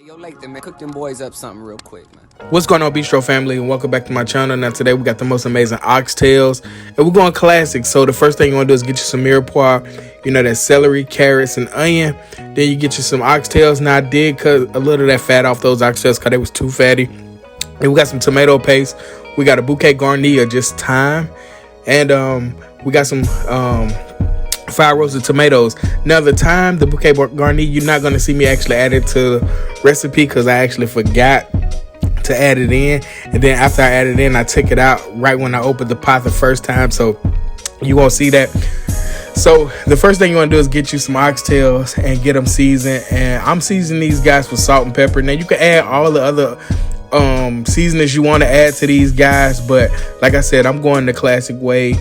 Yo, Lathan, man, cook them boys up something real quick, man. What's going on, Bistro family, and welcome back to my channel. Now today we got the most amazing oxtails, and we're going classic. So the first thing you want to do is get you some mirepoix, you know, that celery, carrots, and onion. Then you get you some oxtails. Now I did cut a little of that fat off those oxtails because they was too fatty. And we got some tomato paste. We got a bouquet garni of just thyme, and we got some fried roasted tomatoes. Now the thyme, the bouquet garni, you're not going to see me actually add it to the recipe because I actually forgot to add it in, and then after I added it in, I took it out right when I opened the pot the first time, so you won't see that. So the first thing you want to do is get you some oxtails and get them seasoned, and I'm seasoning these guys with salt and pepper. Now you can add all the other seasonings you want to add to these guys, but like I said, I'm going the classic way,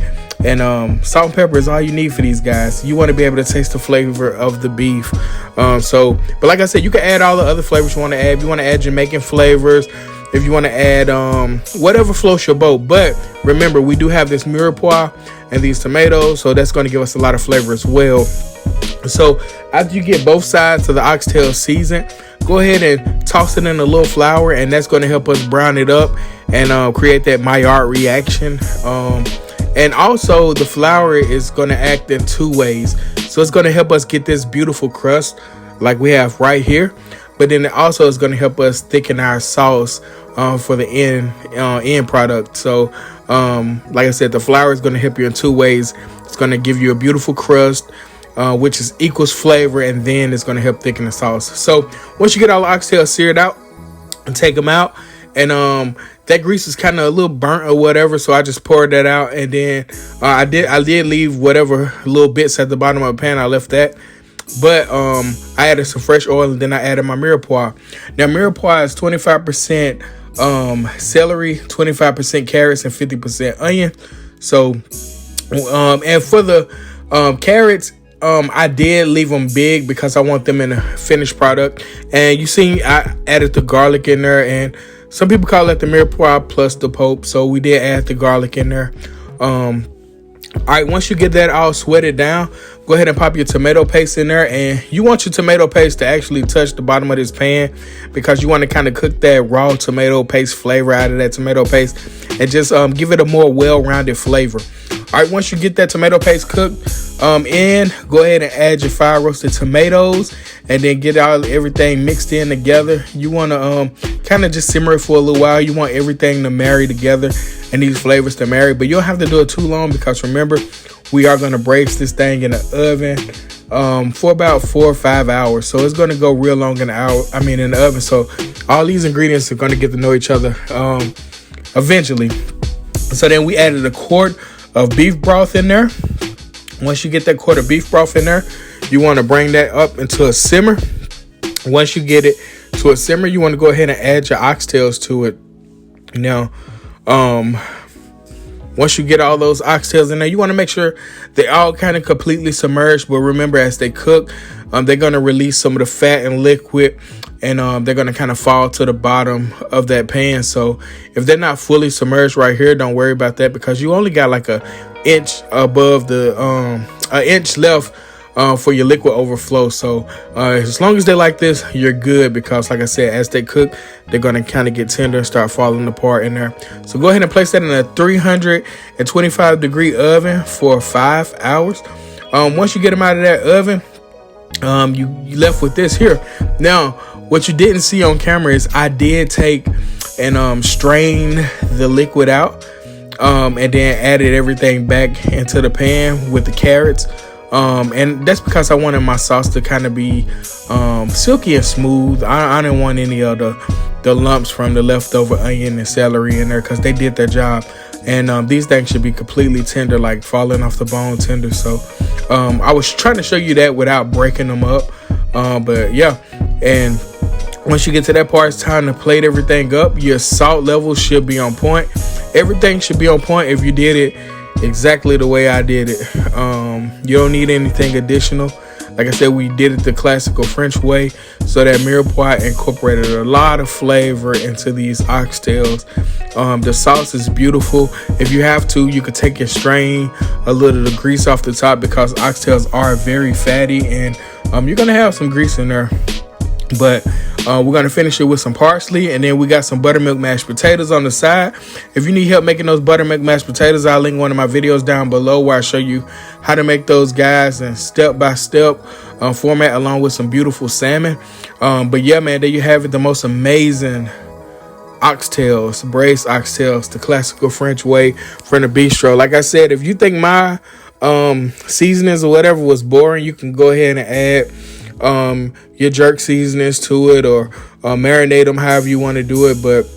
and salt and pepper is all you need for these guys. You want to be able to taste the flavor of the beef. But like I said, you can add all the other flavors you want to add. If you want to add Jamaican flavors, if you want to add whatever floats your boat. But remember, we do have this mirepoix and these tomatoes, so that's going to give us a lot of flavor as well. So after you get both sides of the oxtail seasoned, go ahead and toss it in a little flour, and that's going to help us brown it up and create that Maillard reaction. And also the flour is going to act in two ways. So it's going to help us get this beautiful crust like we have right here. But then it also is going to help us thicken our sauce for the end product. So like I said, the flour is going to help you in two ways. It's going to give you a beautiful crust, which is equals flavor, and then it's going to help thicken the sauce. So once you get all the oxtails seared out, and take them out, and that grease is kind of a little burnt or whatever, so I just poured that out, and then I did leave whatever little bits at the bottom of the pan. I left that, but I added some fresh oil, and then I added my mirepoix. Now mirepoix is 25% celery, 25% carrots, and 50% onion. So and for the carrots, I did leave them big because I want them in a finished product. And you see I added the garlic in there, and some people call it the mirepoix plus the pope, so we did add the garlic in there. All right, once you get that all sweated down, go ahead and pop your tomato paste in there, and you want your tomato paste to actually touch the bottom of this pan because you want to kind of cook that raw tomato paste flavor out of that tomato paste and just give it a more well-rounded flavor. All right, once you get that tomato paste cooked in, go ahead and add your fried roasted tomatoes, and then get everything mixed in together. You want to kind of just simmer it for a little while. You want everything to marry together and these flavors to marry, but you don't have to do it too long because remember, we are going to braise this thing in the oven for about 4 or 5 hours. So it's going to go real long in the oven. So all these ingredients are going to get to know each other eventually. So then we added a quart of beef broth in there. Once you get that quart of beef broth in there, you want to bring that up into a simmer. Once you get it to a simmer, you want to go ahead and add your oxtails to it. Now, once you get all those oxtails in there, you want to make sure they all kind of completely submerged. But remember, as they cook, they're going to release some of the fat and liquid, and they're going to kind of fall to the bottom of that pan. So if they're not fully submerged right here, don't worry about that because you only got like an inch above an inch left for your liquid overflow. So as long as they're like this, you're good, because like I said, as they cook, they're going to kind of get tender and start falling apart in there. So go ahead and place that in a 325 degree oven for 5 hours. Once you get them out of that oven, you left with this here. Now what you didn't see on camera is I did take and strain the liquid out, and then added everything back into the pan with the carrots. And that's because I wanted my sauce to kind of be silky and smooth. I didn't want any of the lumps from the leftover onion and celery in there because they did their job. And these things should be completely tender, like falling off the bone tender. So I was trying to show you that without breaking them up. But yeah, and once you get to that part, it's time to plate everything up. Your salt levels should be on point. Everything should be on point if you did it exactly the way I did it. You don't need anything additional. Like I said, we did it the classical French way, so that mirepoix incorporated a lot of flavor into these oxtails. The sauce is beautiful. If you have to, you could take and strain a little of the grease off the top because oxtails are very fatty, and you're gonna have some grease in there. But we're going to finish it with some parsley, and then we got some buttermilk mashed potatoes on the side. If you need help making those buttermilk mashed potatoes, I'll link one of my videos down below where I show you how to make those guys in step-by-step format, along with some beautiful salmon. But yeah, man, there you have it, the most amazing oxtails, braised oxtails, the classical French way from the Bistro. Like I said, if you think my seasonings or whatever was boring, you can go ahead and add your jerk seasonings to it, or marinate them however you want to do it. But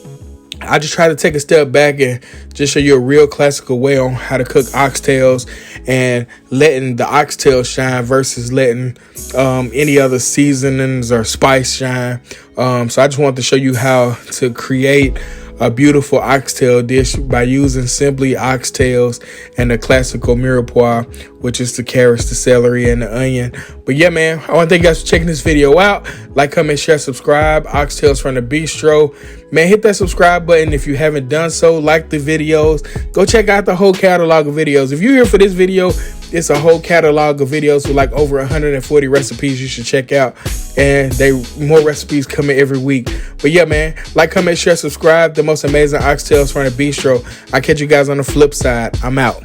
I just try to take a step back and just show you a real classical way on how to cook oxtails, and letting the oxtail shine versus letting any other seasonings or spice shine. So I just wanted to show you how to create a beautiful oxtail dish by using simply oxtails and the classical mirepoix, which is the carrots, the celery, and the onion. But yeah, man, I want to thank you guys for checking this video out. Like, comment, share, subscribe. Oxtails from the Bistro. Man, hit that subscribe button if you haven't done so. Like the videos. Go check out the whole catalog of videos. If you're here for this video, it's a whole catalog of videos with like over 140 recipes you should check out. And more recipes coming every week. But yeah, man, like, comment, share, subscribe. The most amazing oxtails from the Bistro. I'll catch you guys on the flip side. I'm out.